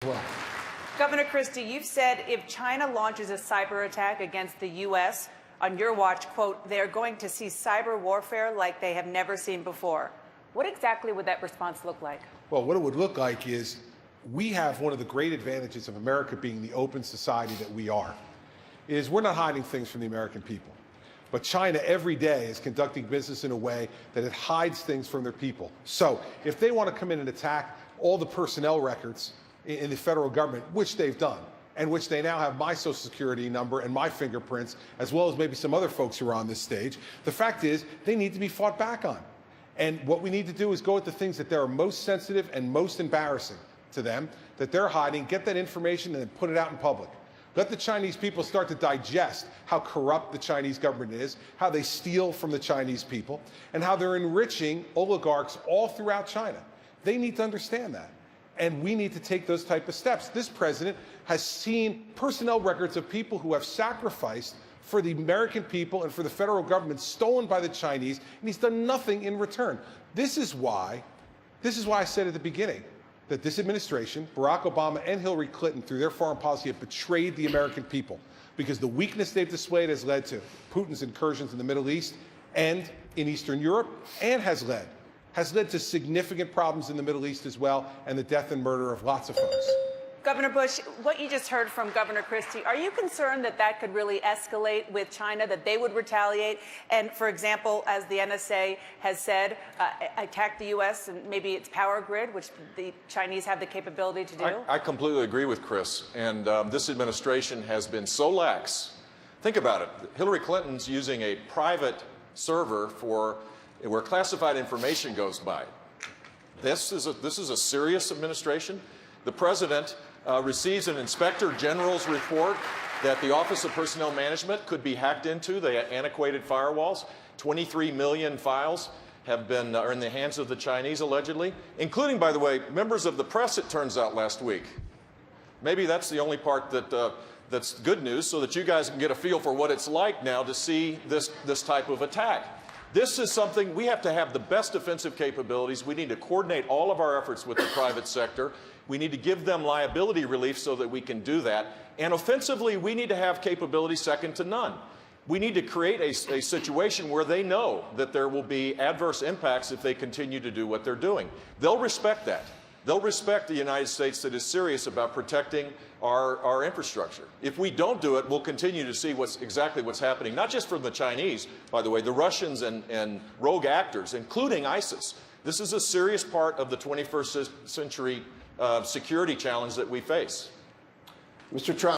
well. Governor Christie, you've said if China launches a cyber attack against the U.S. on your watch, quote, they're going to see cyber warfare like they have never seen before. What exactly would that response look like? Well, what it would look like is we have one of the great advantages of America being the open society that we are, is we're not hiding things from the American people. But China every day is conducting business in a way that it hides things from their people. So if they want to come in and attack all the personnel records in the federal government, which they've done, and which they now have my Social Security number and my fingerprints, as well as maybe some other folks who are on this stage, the fact is they need to be fought back on. And what we need to do is go at the things that they are most sensitive and most embarrassing to them, that they're hiding, get that information and then put it out in public. Let the Chinese people start to digest how corrupt the Chinese government is, how they steal from the Chinese people, and how they're enriching oligarchs all throughout China. They need to understand that. And we need to take those type of steps. This president has seen personnel records of people who have sacrificed for the American people and for the federal government stolen by the Chinese, and he's done nothing in return. This is why I said at the beginning that this administration, Barack Obama and Hillary Clinton, through their foreign policy, have betrayed the American people, because the weakness they've displayed has led to Putin's incursions in the Middle East and in Eastern Europe, and has led to significant problems in the Middle East as well, and the death and murder of lots of folks. Governor Bush, what you just heard from Governor Christie, are you concerned that that could really escalate with China, that they would retaliate and, for example, as the NSA has said, attack the U.S. and maybe its power grid, which the Chinese have the capability to do? I completely agree with Chris. And this administration has been so lax. Think about it. Hillary Clinton's using a private server where classified information goes by. This is a serious administration. The president receives an inspector general's report that the Office of Personnel Management could be hacked into. The antiquated firewalls, 23 million files are in the hands of the Chinese, allegedly, including, by the way, members of the press, it turns out, last week. Maybe that's the only part that's good news, so that you guys can get a feel for what it's like now to see this type of attack. This is something we have to have the best defensive capabilities. We need to coordinate all of our efforts with the private sector. We need to give them liability relief so that we can do that. And offensively, we need to have capabilities second to none. We need to create a situation where they know that there will be adverse impacts if they continue to do what they're doing. They'll respect that. They'll respect the United States that is serious about protecting our infrastructure. If we don't do it, we'll continue to see exactly what's happening, not just from the Chinese, by the way, the Russians and rogue actors, including ISIS. This is a serious part of the 21st century security challenge that we face. Mr. Trump.